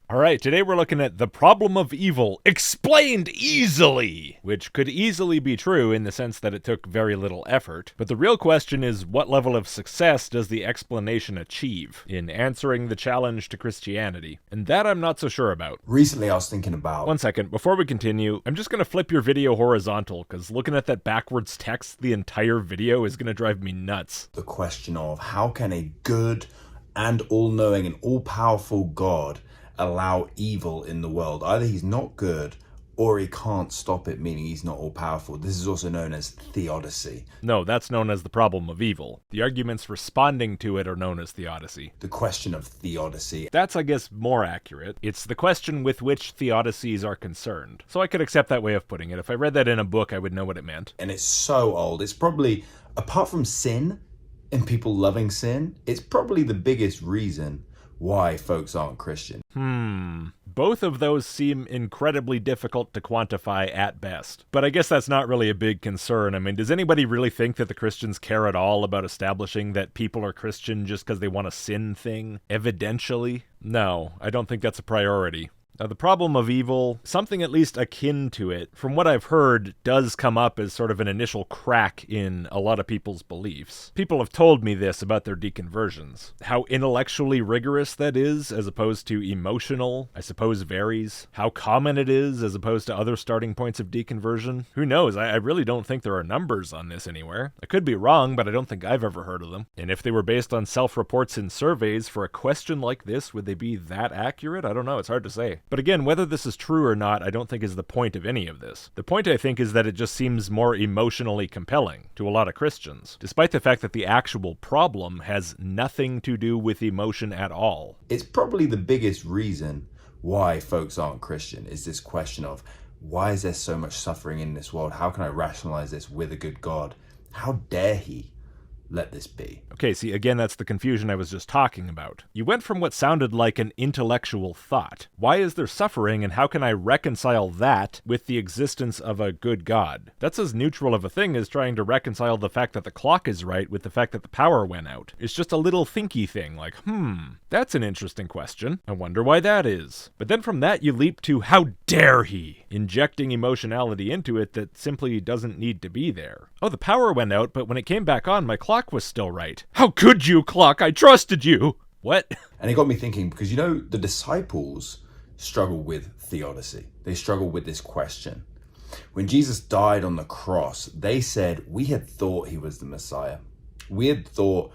Alright, today we're looking at the problem of evil explained easily, which could easily be true in the sense that it took very little effort, but the real question is what level of success does the explanation achieve in answering the challenge to Christianity? And that I'm not so sure about. Recently I was thinking about... One second, before we continue, I'm just gonna flip your video horizontal, because looking at that backwards text the entire video is gonna drive me nuts. The question of how can a good and all-knowing and all-powerful God allow evil in the world? Either he's not good or he can't stop it, meaning he's not all-powerful. This is also known as theodicy. No, that's known as the problem of evil. The arguments responding to it are known as theodicy. The question of theodicy. That's, I guess, more accurate. It's the question with which theodicies are concerned. So I could accept that way of putting it. If I read that in a book, I would know what it meant. And it's so old. It's probably, apart from sin and people loving sin, it's probably the biggest reason why folks aren't Christian. Both of those seem incredibly difficult to quantify at best. But I guess that's not really a big concern. I mean, does anybody really think that the Christians care at all about establishing that people are Christian just because they want a sin thing? Evidentially? No, I don't think that's a priority. Now, the problem of evil, something at least akin to it, from what I've heard, does come up as sort of an initial crack in a lot of people's beliefs. People have told me this about their deconversions. How intellectually rigorous that is, as opposed to emotional, I suppose varies. How common it is, as opposed to other starting points of deconversion. Who knows? I really don't think there are numbers on this anywhere. I could be wrong, but I don't think I've ever heard of them. And if they were based on self-reports and surveys for a question like this, would they be that accurate? I don't know. It's hard to say. But again, whether this is true or not, I don't think is the point of any of this. The point, I think, is that it just seems more emotionally compelling to a lot of Christians, despite the fact that the actual problem has nothing to do with emotion at all. It's probably the biggest reason why folks aren't Christian, is this question of, why is there so much suffering in this world? How can I rationalize this with a good God? How dare he let this be? Okay, see, again, that's the confusion I was just talking about. You went from what sounded like an intellectual thought. Why is there suffering, and how can I reconcile that with the existence of a good God? That's as neutral of a thing as trying to reconcile the fact that the clock is right with the fact that the power went out. It's just a little thinky thing, like, that's an interesting question. I wonder why that is. But then from that you leap to, how dare he? Injecting emotionality into it that simply doesn't need to be there. Oh, the power went out, but when it came back on, my clock was still right. How could you, clock? I trusted you! What? And it got me thinking, because the disciples struggle with theodicy. They struggle with this question. When Jesus died on the cross, they said, we had thought he was the Messiah. We had thought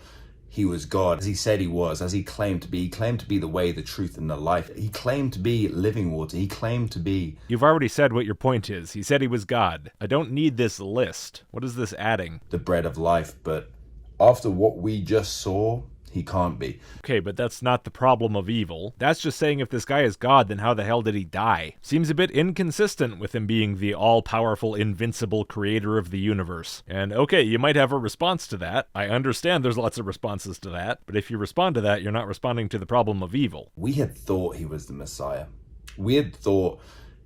he was God, as he said he was, as he claimed to be. He claimed to be the way, the truth, and the life. He claimed to be living water. He claimed to be... You've already said what your point is. He said he was God. I don't need this list. What is this adding? the bread of life, but after what we just saw, he can't be. Okay, but that's not the problem of evil. That's just saying if this guy is God, then how the hell did he die? Seems a bit inconsistent with him being the all-powerful, invincible creator of the universe. And okay, you might have a response to that. I understand there's lots of responses to that, but if you respond to that, you're not responding to the problem of evil. We had thought he was the Messiah. We had thought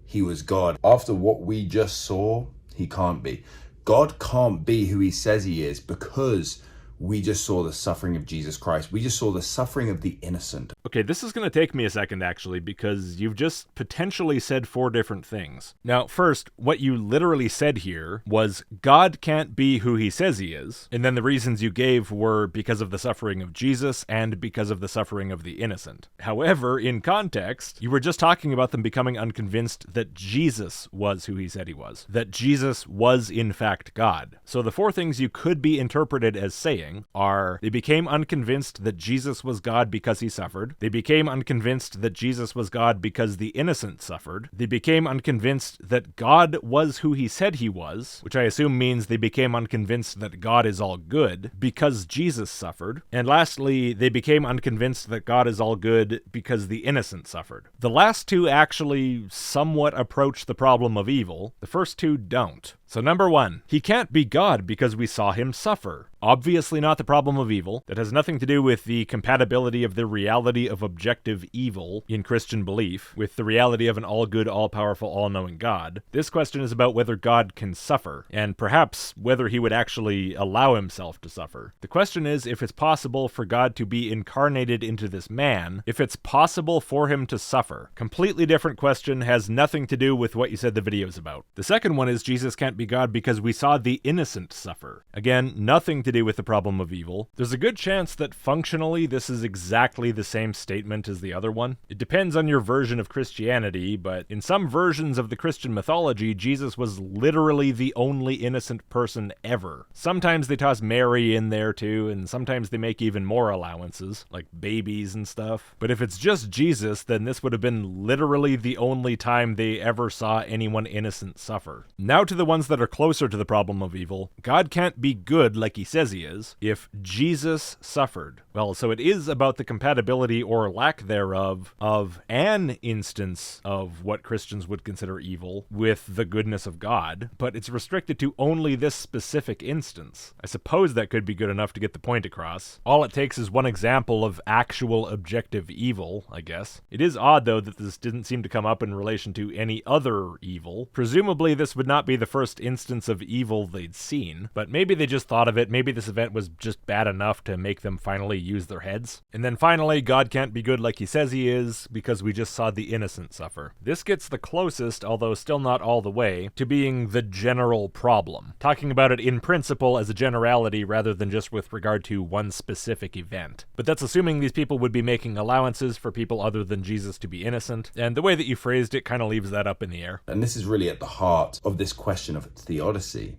he was God. After what we just saw, he can't be. God can't be who he says he is because we just saw the suffering of Jesus Christ. We just saw the suffering of the innocent. Okay, this is going to take me a second, actually, because you've just potentially said 4 different things. Now, first, what you literally said here was God can't be who he says he is, and then the reasons you gave were because of the suffering of Jesus and because of the suffering of the innocent. However, in context, you were just talking about them becoming unconvinced that Jesus was who he said he was, that Jesus was in fact God. So the 4 things you could be interpreted as saying are, they became unconvinced that Jesus was God because he suffered. They became unconvinced that Jesus was God because the innocent suffered. They became unconvinced that God was who he said he was, which I assume means they became unconvinced that God is all good because Jesus suffered. And lastly, they became unconvinced that God is all good because the innocent suffered. The last 2 actually somewhat approach the problem of evil. The first 2 don't. So number 1, he can't be God because we saw him suffer. Obviously not the problem of evil. That has nothing to do with the compatibility of the reality of objective evil in Christian belief with the reality of an all-good, all-powerful, all-knowing God. This question is about whether God can suffer, and perhaps whether he would actually allow himself to suffer. The question is if it's possible for God to be incarnated into this man, if it's possible for him to suffer. Completely different question, has nothing to do with what you said the video's about. The second one is Jesus can't be God because we saw the innocent suffer. Again, nothing to do with the problem of evil. There's a good chance that functionally this is exactly the same statement as the other one. It depends on your version of Christianity, but in some versions of the Christian mythology, Jesus was literally the only innocent person ever. Sometimes they toss Mary in there too, and sometimes they make even more allowances, like babies and stuff. But if it's just Jesus, then this would have been literally the only time they ever saw anyone innocent suffer. Now to the ones that are closer to the problem of evil. God can't be good like he says he is if Jesus suffered. Well, so it is about the compatibility or lack thereof of an instance of what Christians would consider evil with the goodness of God, but it's restricted to only this specific instance. I suppose that could be good enough to get the point across. All it takes is one example of actual objective evil, I guess. It is odd, though, that this didn't seem to come up in relation to any other evil. Presumably, this would not be the first instance of evil they'd seen, but maybe they just thought of it. Maybe this event was just bad enough to make them finally use their heads. And then finally, God can't be good like he says he is because we just saw the innocent suffer. This gets the closest, although still not all the way, to being the general problem. Talking about it in principle as a generality rather than just with regard to one specific event. But that's assuming these people would be making allowances for people other than Jesus to be innocent, and the way that you phrased it kind of leaves that up in the air. And this is really at the heart of this question of theodicy,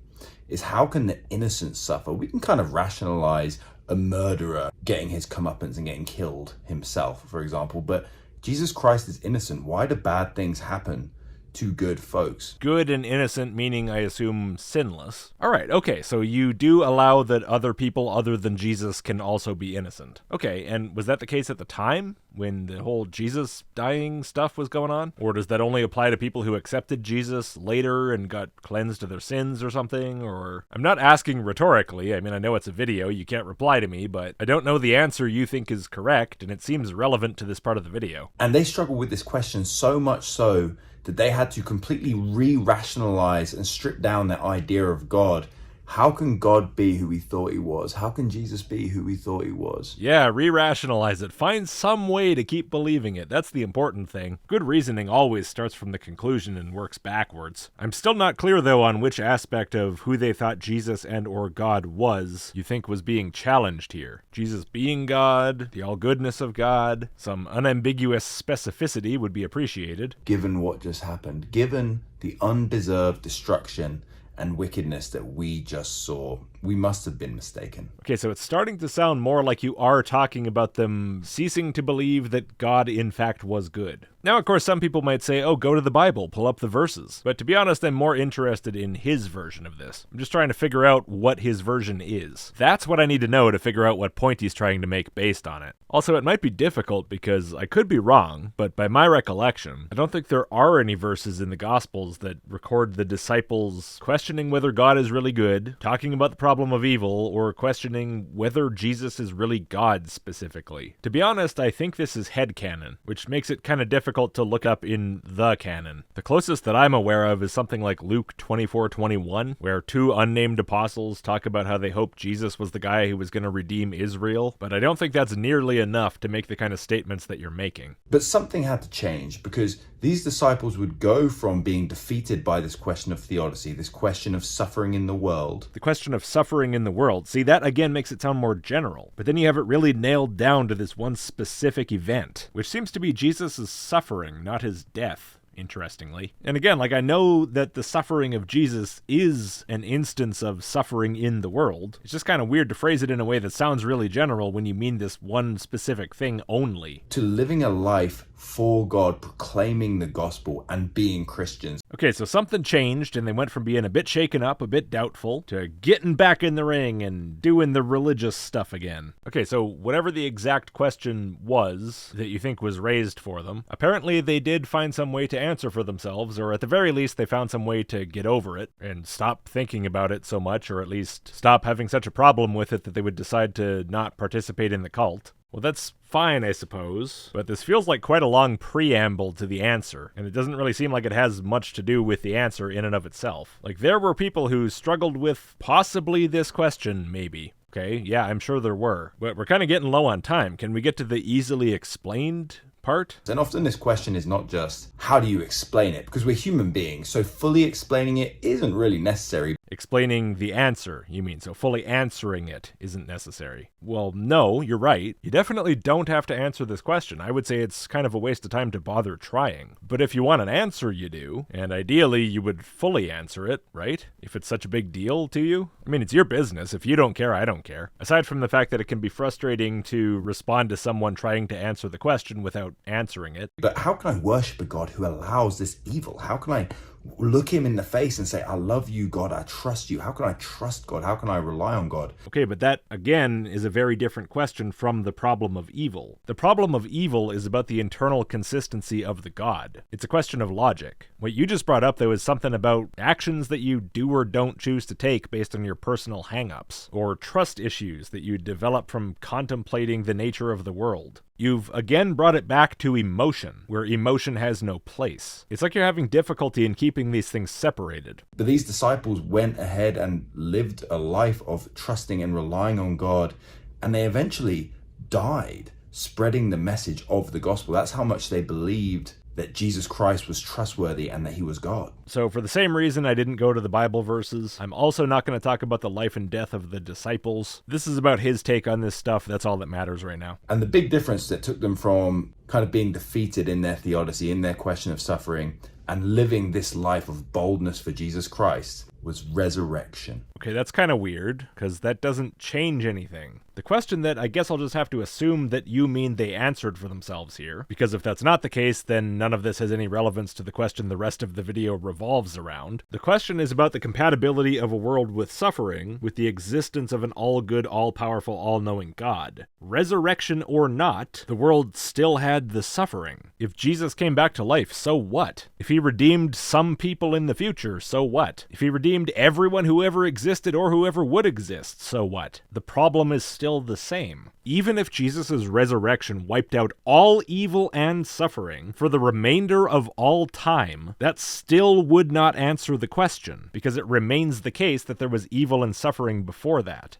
is how can the innocent suffer? We can kind of rationalize a murderer getting his comeuppance and getting killed himself, for example, but Jesus Christ is innocent. Why do bad things happen to good folks? Good and innocent meaning, I assume, sinless. Alright, okay, so you do allow that other people other than Jesus can also be innocent. Okay, and was that the case at the time, when the whole Jesus dying stuff was going on? Or does that only apply to people who accepted Jesus later and got cleansed of their sins or something? Or I'm not asking rhetorically, I mean, I know it's a video, you can't reply to me, but I don't know the answer you think is correct, and it seems relevant to this part of the video. And they struggle with this question so much so that they had to completely re-rationalize and strip down their idea of God. How can God be who we thought he was? How can Jesus be who we thought he was? Yeah, re-rationalize it. Find some way to keep believing it. That's the important thing. Good reasoning always starts from the conclusion and works backwards. I'm still not clear, though, on which aspect of who they thought Jesus and or God was you think was being challenged here. Jesus being God, the all-goodness of God, some unambiguous specificity would be appreciated. Given what just happened, given the undeserved destruction and wickedness that we just saw, we must have been mistaken. Okay, so it's starting to sound more like you are talking about them ceasing to believe that God in fact was good. Now, of course, some people might say, oh, go to the Bible, pull up the verses. But to be honest, I'm more interested in his version of this. I'm just trying to figure out what his version is. That's what I need to know to figure out what point he's trying to make based on it. Also, it might be difficult because I could be wrong, but by my recollection, I don't think there are any verses in the Gospels that record the disciples questioning whether God is really good, talking about the problem of evil, or questioning whether Jesus is really God specifically. To be honest, I think this is headcanon, which makes it kind of difficult to look up in the canon. The closest that I'm aware of is something like Luke 24:21, where two unnamed apostles talk about how they hoped Jesus was the guy who was going to redeem Israel, but I don't think that's nearly enough to make the kind of statements that you're making. But something had to change, because these disciples would go from being defeated by this question of theodicy, this question of suffering in the world. The question of suffering in the world. See, that again makes it sound more general, but then you have it really nailed down to this one specific event, which seems to be Jesus' suffering, not his death. Interestingly. And again, I know that the suffering of Jesus is an instance of suffering in the world. It's just kind of weird to phrase it in a way that sounds really general when you mean this one specific thing only. To living a life for God, proclaiming the gospel and being Christians. Okay, so something changed, and they went from being a bit shaken up, a bit doubtful, to getting back in the ring and doing the religious stuff again. Okay, so whatever the exact question was that you think was raised for them, apparently they did find some way to answer for themselves, or at the very least they found some way to get over it and stop thinking about it so much, or at least stop having such a problem with it that they would decide to not participate in the cult. Well, that's fine, I suppose, but this feels like quite a long preamble to the answer, and it doesn't really seem like it has much to do with the answer in and of itself. Like, there were people who struggled with possibly this question, maybe. Okay, yeah, I'm sure there were, but we're kind of getting low on time. Can we get to the easily explained part? And often this question is not just, how do you explain it? Because we're human beings, so fully explaining it isn't really necessary. Explaining the answer, you mean, so fully answering it isn't necessary. Well, no, you're right. You definitely don't have to answer this question. I would say it's kind of a waste of time to bother trying. But if you want an answer, you do, and ideally you would fully answer it, right? If it's such a big deal to you. I mean, it's your business. If you don't care, I don't care. Aside from the fact that it can be frustrating to respond to someone trying to answer the question without answering it. But how can I worship a God who allows this evil? How can I look him in the face and say, I love you, God, I trust you? How can I trust God? How can I rely on God? Okay, but that, again, is a very different question from the problem of evil. The problem of evil is about the internal consistency of the God. It's a question of logic. What you just brought up, though, is something about actions that you do or don't choose to take based on your personal hang-ups, or trust issues that you develop from contemplating the nature of the world. You've again brought it back to emotion, where emotion has no place. It's like you're having difficulty in keeping these things separated. But these disciples went ahead and lived a life of trusting and relying on God, and they eventually died spreading the message of the gospel. That's how much they believed that Jesus Christ was trustworthy and that he was God. So for the same reason I didn't go to the Bible verses, I'm also not going to talk about the life and death of the disciples. This is about his take on this stuff. That's all that matters right now. And the big difference that took them from kind of being defeated in their theodicy, in their question of suffering, and living this life of boldness for Jesus Christ was resurrection. Okay, that's kind of weird, because that doesn't change anything. The question that I guess I'll just have to assume that you mean they answered for themselves here, because if that's not the case, then none of this has any relevance to the question the rest of the video revolves around. The question is about the compatibility of a world with suffering with the existence of an all-good, all-powerful, all-knowing God. Resurrection or not, the world still had the suffering. If Jesus came back to life, so what? If he redeemed some people in the future, so what? If he redeemed everyone who ever existed or whoever would exist, so what? The problem is still the same. Even if Jesus' resurrection wiped out all evil and suffering for the remainder of all time, that still would not answer the question, because it remains the case that there was evil and suffering before that.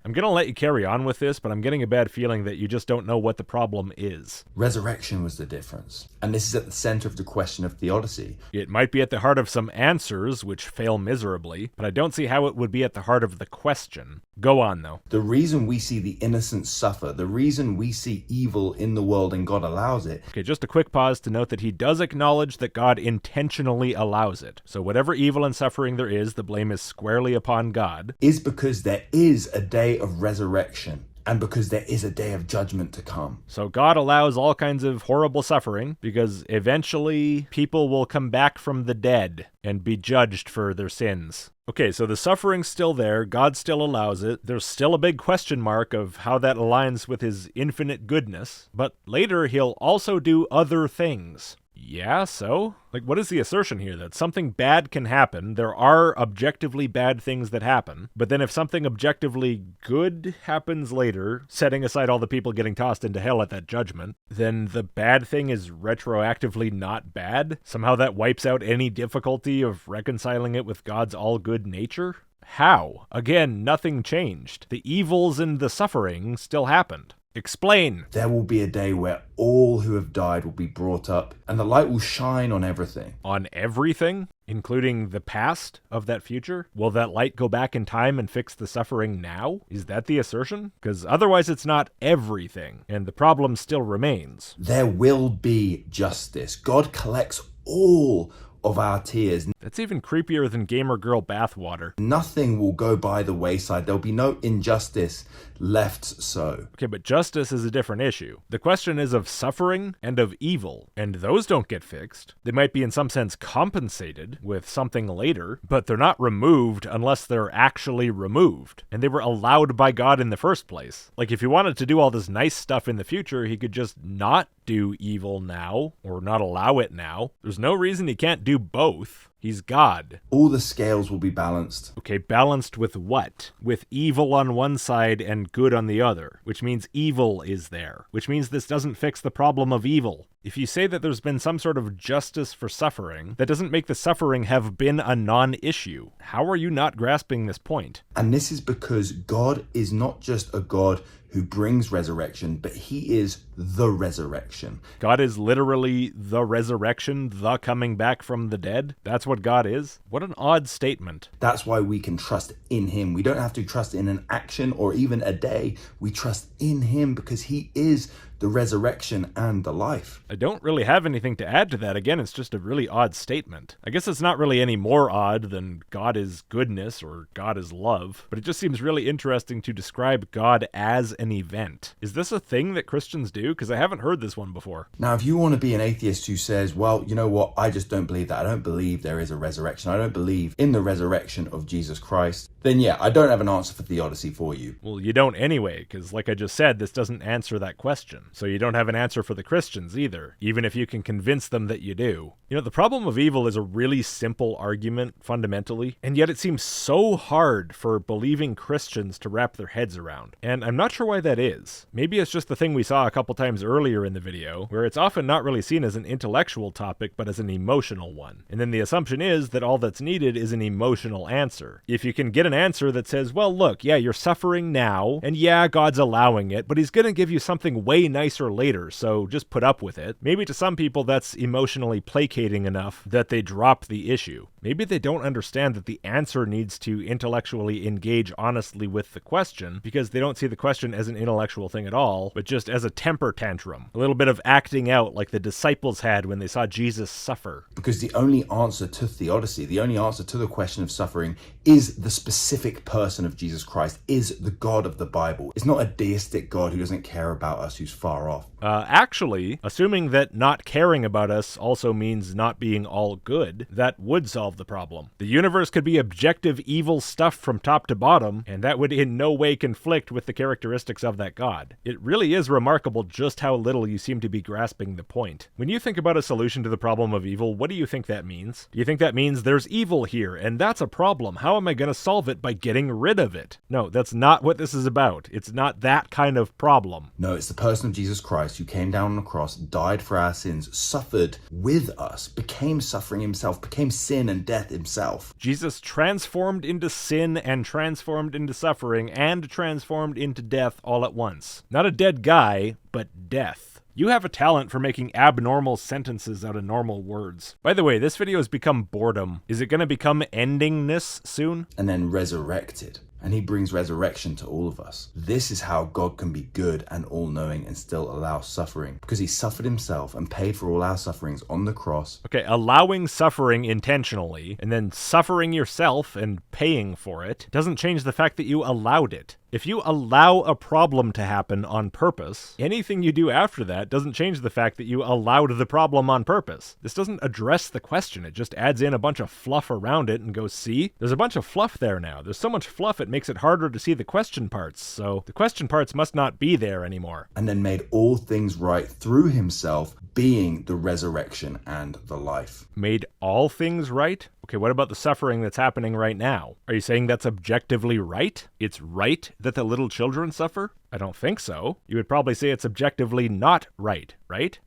I'm going to let you carry on with this, but I'm getting a bad feeling that you just don't know what the problem is. Resurrection was the difference. And this is at the center of the question of theodicy. It might be at the heart of some answers, which fail miserably, but I don't see how it would be at the heart of the question. Go on, though. The reason we see the innocent suffer, the reason we see evil in the world and God allows it. Okay, just a quick pause to note that he does acknowledge that God intentionally allows it. So whatever evil and suffering there is, the blame is squarely upon God. Is because there is a day of resurrection and because there is a day of judgment to come. So God allows all kinds of horrible suffering because eventually people will come back from the dead and be judged for their sins. Okay, so the suffering's still there, God still allows it, there's still a big question mark of how that aligns with his infinite goodness, but later he'll also do other things. Yeah, so? Like, what is the assertion here? That something bad can happen, there are objectively bad things that happen, but then if something objectively good happens later, setting aside all the people getting tossed into hell at that judgment, then the bad thing is retroactively not bad? Somehow that wipes out any difficulty of reconciling it with God's all-good nature? How? Again, nothing changed. The evils and the suffering still happened. Explain. There will be a day where all who have died will be brought up, and the light will shine on everything. On everything? Including the past of that future? Will that light go back in time and fix the suffering now? Is that the assertion? Because otherwise it's not everything, and the problem still remains. There will be justice. God collects all of our tears. That's even creepier than gamer girl bathwater. Nothing will go by the wayside. There'll be no injustice left so. Okay, but justice is a different issue. The question is of suffering and of evil, and those don't get fixed. They might be in some sense compensated with something later, but they're not removed unless they're actually removed. And they were allowed by God in the first place. Like, if he wanted to do all this nice stuff in the future, he could just not do evil now, or not allow it now. There's no reason he can't do both. He's God. All the scales will be balanced. Okay, balanced with what? With evil on one side and good on the other, which means evil is there, which means this doesn't fix the problem of evil. If you say that there's been some sort of justice for suffering, that doesn't make the suffering have been a non-issue. How are you not grasping this point? And this is because God is not just a God who brings resurrection, but he is the resurrection. God is literally the resurrection, the coming back from the dead? That's what God is? What an odd statement. That's why we can trust in him. We don't have to trust in an action or even a day. We trust in him because he is the resurrection and the life. I don't really have anything to add to that. Again, it's just a really odd statement. I guess it's not really any more odd than God is goodness or God is love, but it just seems really interesting to describe God as an event. Is this a thing that Christians do? Because I haven't heard this one before. Now, if you want to be an atheist who says, well, you know what, I just don't believe that. I don't believe there is a resurrection. I don't believe in the resurrection of Jesus Christ. Then yeah, I don't have an answer for theodicy for you. Well, you don't anyway, because like I just said, this doesn't answer that question. So you don't have an answer for the Christians either, even if you can convince them that you do. You know, the problem of evil is a really simple argument, fundamentally, and yet it seems so hard for believing Christians to wrap their heads around. And I'm not sure why that is. Maybe it's just the thing we saw a couple times earlier in the video, where it's often not really seen as an intellectual topic, but as an emotional one. And then the assumption is that all that's needed is an emotional answer. If you can get an answer that says, well, look, yeah, you're suffering now, and yeah, God's allowing it, but he's gonna give you something way nicer later, so just put up with it. Maybe to some people that's emotionally placating enough that they drop the issue. Maybe they don't understand that the answer needs to intellectually engage honestly with the question, because they don't see the question as an intellectual thing at all, but just as a temper tantrum. A little bit of acting out like the disciples had when they saw Jesus suffer. Because the only answer to theodicy, the only answer to the question of suffering, is the specific person of Jesus Christ, is the God of the Bible. It's not a deistic God who doesn't care about us, who's far off. Actually, assuming that not caring about us also means not being all good, that would solve the problem. The universe could be objective evil stuff from top to bottom, and that would in no way conflict with the characteristics of that God. It really is remarkable just how little you seem to be grasping the point. When you think about a solution to the problem of evil, what do you think that means? Do you think that means there's evil here, and that's a problem? How am I going to solve it by getting rid of it? No, that's not what this is about. It's not that kind of problem. No, it's the person of Jesus Christ who came down on the cross, died for our sins, suffered with us, became suffering himself, became sin and death himself. Jesus transformed into sin and transformed into suffering and transformed into death all at once. Not a dead guy, but death. You have a talent for making abnormal sentences out of normal words. By the way, this video has become boredom. Is it going to become endingness soon? And then resurrected. And he brings resurrection to all of us. This is how God can be good and all-knowing and still allow suffering. Because he suffered himself and paid for all our sufferings on the cross. Okay, allowing suffering intentionally, and then suffering yourself and paying for it, doesn't change the fact that you allowed it. If you allow a problem to happen on purpose, anything you do after that doesn't change the fact that you allowed the problem on purpose. This doesn't address the question, it just adds in a bunch of fluff around it and goes, see? There's a bunch of fluff there now. There's so much fluff it makes it harder to see the question parts, so the question parts must not be there anymore. And then made all things right through himself, being the resurrection and the life. Made all things right? Okay, what about the suffering that's happening right now? Are you saying that's objectively right? It's right that the little children suffer? I don't think so. You would probably say it's objectively not right?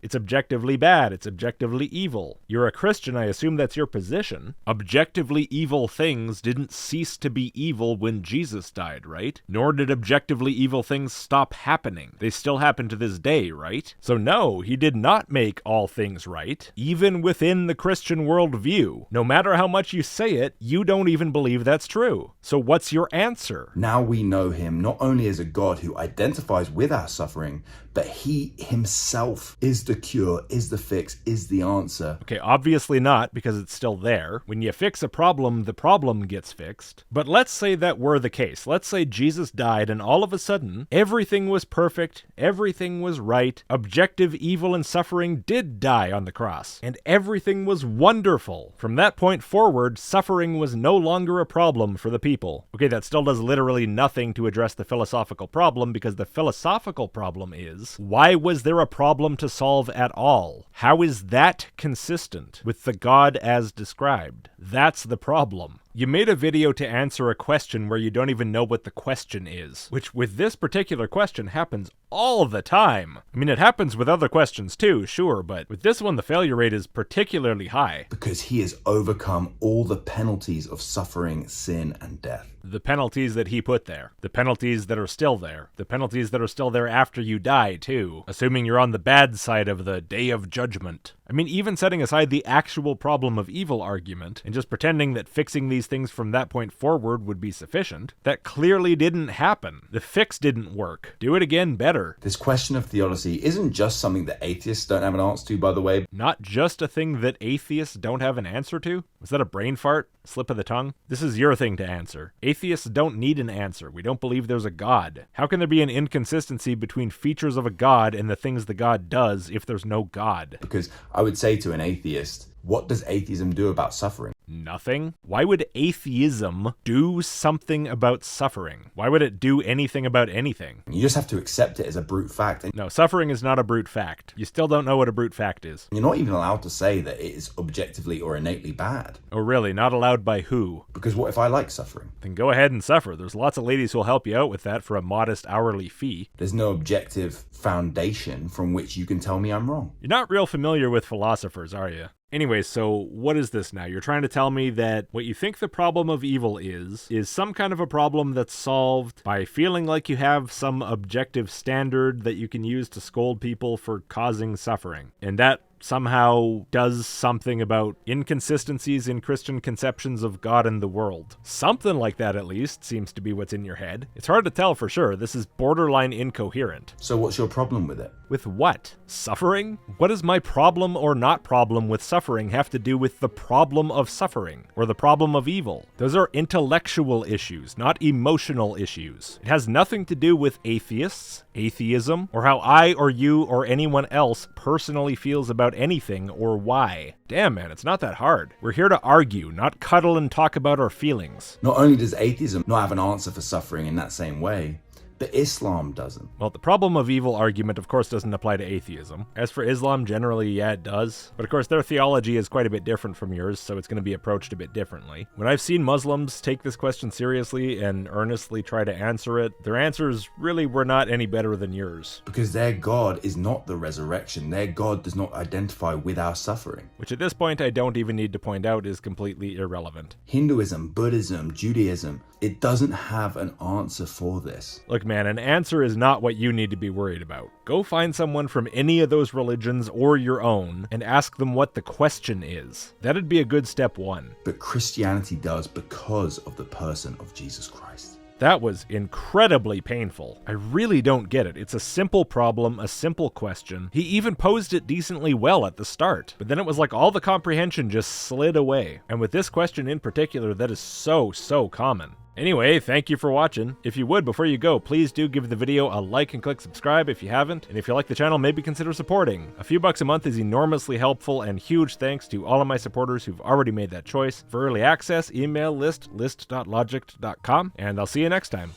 It's objectively bad. It's objectively evil. You're a Christian, I assume that's your position. Objectively evil things didn't cease to be evil when Jesus died, right? Nor did objectively evil things stop happening. They still happen to this day, right? So no, he did not make all things right, even within the Christian worldview. No matter how much you say it, you don't even believe that's true. So what's your answer? Now we know him not only as a God who identifies with our suffering, but he himself is the cure, is the fix, is the answer. Okay, obviously not, because it's still there. When you fix a problem, the problem gets fixed. But let's say that were the case. Let's say Jesus died and all of a sudden, everything was perfect, everything was right, objective evil and suffering did die on the cross, and everything was wonderful. From that point forward, suffering was no longer a problem for the people. Okay, that still does literally nothing to address the philosophical problem, because the philosophical problem is, why was there a problem to solve at all? How is that consistent with the God as described? That's the problem. You made a video to answer a question where you don't even know what the question is, which with this particular question happens all the time. I mean, it happens with other questions too, sure, but with this one, the failure rate is particularly high. Because he has overcome all the penalties of suffering, sin, and death. The penalties that he put there. The penalties that are still there. The penalties that are still there after you die, too. Assuming you're on the bad side of the day of judgment. I mean, even setting aside the actual problem of evil argument, and just pretending that fixing these things from that point forward would be sufficient, that clearly didn't happen. The fix didn't work. Do it again better. This question of theodicy isn't just something that atheists don't have an answer to, by the way. Not just a thing that atheists don't have an answer to? Was that a brain fart? Slip of the tongue? This is your thing to answer. Atheists don't need an answer. We don't believe there's a God. How can there be an inconsistency between features of a God and the things the God does if there's no God? Because I would say to an atheist, what does atheism do about suffering? Nothing? Why would atheism do something about suffering? Why would it do anything about anything? You just have to accept it as a brute fact. No, suffering is not a brute fact. You still don't know what a brute fact is. You're not even allowed to say that it is objectively or innately bad. Oh really? Not allowed by who? Because what if I like suffering? Then go ahead and suffer. There's lots of ladies who'll help you out with that for a modest hourly fee. There's no objective foundation from which you can tell me I'm wrong. You're not real familiar with philosophers, are you? Anyway, so what is this now? You're trying to tell me that what you think the problem of evil is some kind of a problem that's solved by feeling like you have some objective standard that you can use to scold people for causing suffering. And that somehow does something about inconsistencies in Christian conceptions of God and the world. Something like that, at least, seems to be what's in your head. It's hard to tell for sure. This is borderline incoherent. So what's your problem with it? With what? Suffering? What does my problem or not problem with suffering have to do with the problem of suffering, or the problem of evil? Those are intellectual issues, not emotional issues. It has nothing to do with atheists, atheism, or how I or you or anyone else personally feels about anything or why. Damn, man, it's not that hard. We're here to argue, not cuddle and talk about our feelings. Not only does atheism not have an answer for suffering in that same way, but Islam doesn't. Well, the problem of evil argument, of course, doesn't apply to atheism. As for Islam, generally, yeah, it does. But of course, their theology is quite a bit different from yours, so it's going to be approached a bit differently. When I've seen Muslims take this question seriously and earnestly try to answer it, their answers really were not any better than yours. Because their God is not the resurrection. Their God does not identify with our suffering. Which at this point, I don't even need to point out is completely irrelevant. Hinduism, Buddhism, Judaism, it doesn't have an answer for this. Look, man, an answer is not what you need to be worried about. Go find someone from any of those religions or your own and ask them what the question is. That'd be a good step one. But Christianity does because of the person of Jesus Christ. That was incredibly painful. I really don't get it. It's a simple problem, a simple question. He even posed it decently well at the start, but then it was like all the comprehension just slid away. And with this question in particular, that is so common. Anyway, thank you for watching. If you would, before you go, please do give the video a like and click subscribe if you haven't. And if you like the channel, maybe consider supporting. A few bucks a month is enormously helpful, and huge thanks to all of my supporters who've already made that choice. For early access, email list.logicked.com, and I'll see you next time.